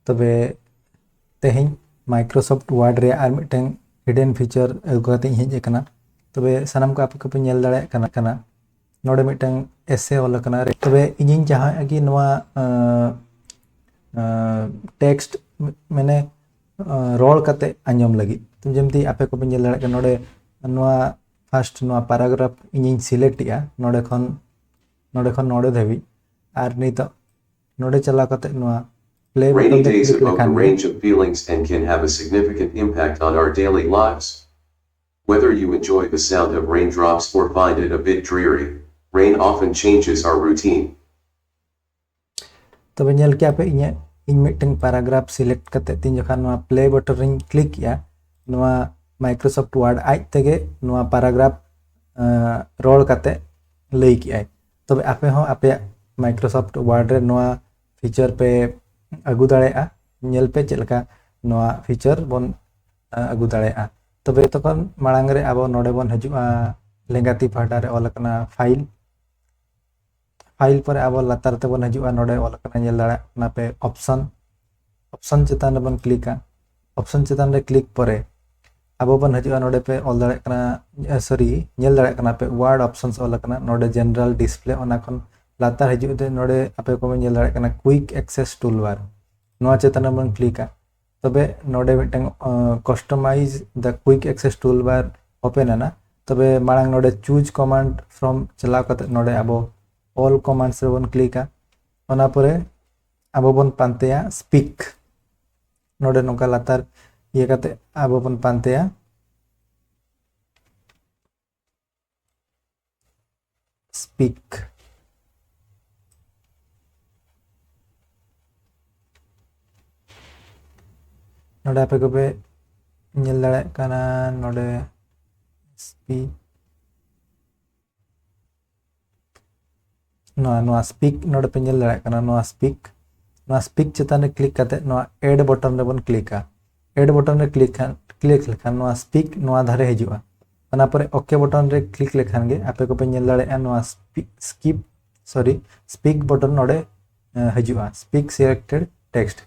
तबे तेहें Microsoft Word रे आर मिटन हिडन फीचर अगुते हेज कना तबे सनम को आप पे नेल दाड़े कना नोडे मिटन एसे ऑल कना तबे इजिन जहां कि नवा टेक्स्ट मैंने रोल कते अंजम लगी तो जमती आपे को पे नेल दाड़े कना नोडे नवा फर्स्ट नवा पैराग्राफ इजिन सिलेक्ट या नोडे खन नोडे धबी आर नितो नोडे चला कते नवा play Rainy button days click evoke a lekhan range of feelings and can have a significant impact on our daily lives. Whether you enjoy the sound of raindrops or find it a bit dreary, rain often changes our routine. तब nail के आपे इन mitten paragraph select करते तीन जखान नवा play button ring click या नवा Microsoft word आज तेगे नवा पैराग्राफ रोल करते लई की आय तब आपे हो आपे माइक्रोसॉफ्ट वर्ड रे नवा फीचर पे अगु दाड़ेआ नेल पे चलका नवा फीचर बन अगु दाड़ेआ तबे तखन मांग रे अब नोडे बन हजुआ लेंगाती पाटा रे ऑल कना फाइल पर अब लातार ते बन हजुआ नोडे ऑल कना नेल दाड़ा ना पे ऑप्शन चितान बन क्लिका ऑप्शन चितान रे क्लिक परे अब बन हजुआ नोडे पे ऑल दाड़ा कना सॉरी नेल दाड़ा कना पे वर्ड ऑप्शंस ऑल कना नोडे जनरल डिस्प्ले ओना खन लातार हजु ते नोडे आपे को नेल दाड़ा कना क्विक एक्सेस टूलबार नोआ चितान बन क्लिका तबे नोडे मिटन customize the quick access toolbar open है ना तबे मांग नोडे चूज कमांड फ्रॉम चला कते नोडे अब ऑल कमांड्स रे बन क्लिका ओना परे अब बन पांतेया स्पीक नोडे नोका लातार ये कते अब बन पांतेया स्पीक नोडे आपे को पे नेल दाड़े कना नोडे स्पीक नो स्पीक नोडे पे नेल दाड़े कना नो स्पीक चितान क्लिक करते नो ऐड बटन रे बन क्लिका ऐड बटन रे क्लिक लेखान नो स्पीक नो धारे हजुआ ओना परे ओके बटन रे क्लिक लेखान गे आपे को पे नेल दाड़े नो स्पीक बटन नोडे हजुआ स्पीक सिलेक्टेड टेक्स्ट